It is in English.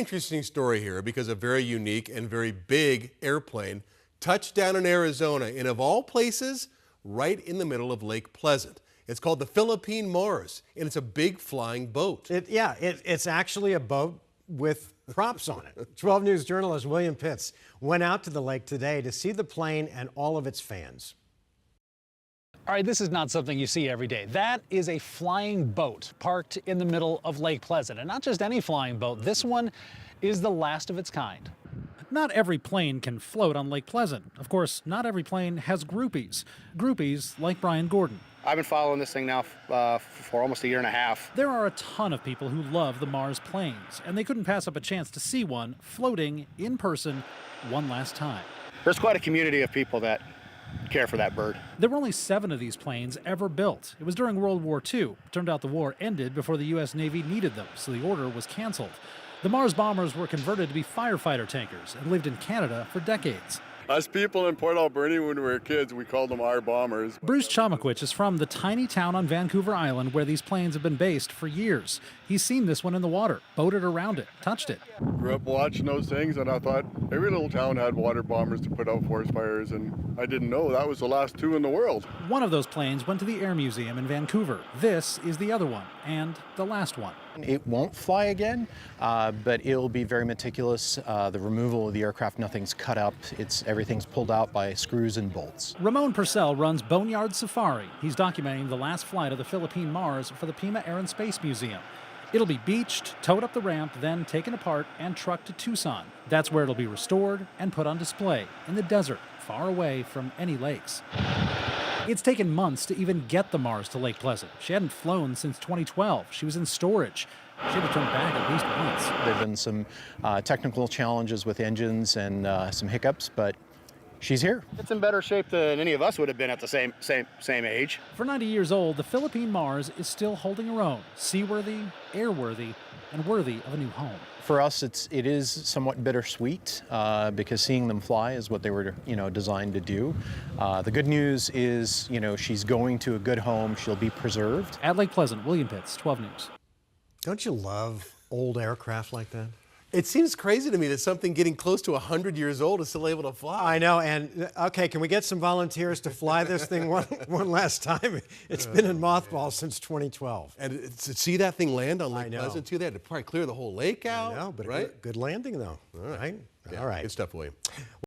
Interesting story here because a very unique and very big airplane touched down in Arizona, and of all places, right in the middle of Lake Pleasant. It's called the Philippine Mars, and it's a big flying boat. It's actually a boat with props on it. 12 News journalist William Pitts went out to the lake today to see the plane and all of its fans. All right, this is not something you see every day. That is a flying boat parked in the middle of Lake Pleasant. And not just any flying boat, this one is the last of its kind. Not every plane can float on Lake Pleasant. Of course, not every plane has groupies. Groupies like Brian Gordon. I've been following this thing now for almost a year and a half. There are a ton of people who love the Mars planes, and they couldn't pass up a chance to see one floating in person one last time. There's quite a community of people that care for that bird. There were only 7 of these planes ever built. It was during World War II. Turned out the war ended before the U.S. Navy needed them, so the order was canceled. The Mars bombers were converted to be firefighter tankers and lived in Canada for decades. Us people in Port Alberni, when we were kids, we called them our bombers. Bruce Chamakwich is from the tiny town on Vancouver Island where these planes have been based for years. He's seen this one in the water, boated around it, touched it. Grew up watching those things, and I thought every little town had water bombers to put out forest fires, and I didn't know that was the last 2 in the world. One of those planes went to the Air Museum in Vancouver. This is the other one, and the last one. It won't fly again, but it'll be very meticulous. The removal of the aircraft, nothing's cut up. Everything's pulled out by screws and bolts. Ramon Purcell runs Boneyard Safari. He's documenting the last flight of the Philippine Mars for the Pima Air and Space Museum. It'll be beached, towed up the ramp, then taken apart and trucked to Tucson. That's where it'll be restored and put on display in the desert, far away from any lakes. It's taken months to even get the Mars to Lake Pleasant. She hadn't flown since 2012. She was in storage. She had to turn back at least once. There have been some technical challenges with engines and some hiccups, but she's here. It's in better shape than any of us would have been at the same age. For 90 years old, the Philippine Mars is still holding her own, seaworthy, airworthy, and worthy of a new home. For us, it is somewhat bittersweet because seeing them fly is what they were, designed to do. The good news is, she's going to a good home. She'll be preserved. At Lake Pleasant, William Pitts, 12 News. Don't you love old aircraft like that? It seems crazy to me that something getting close to 100 years old is still able to fly. I know, and okay, can we get some volunteers to fly this thing one last time? It's been in mothballs since 2012. And to see that thing land on I Lake know. Pleasant, too, they had to probably clear the whole lake out. I know, but right? good landing, though. All right. Yeah, All right. good stuff, William.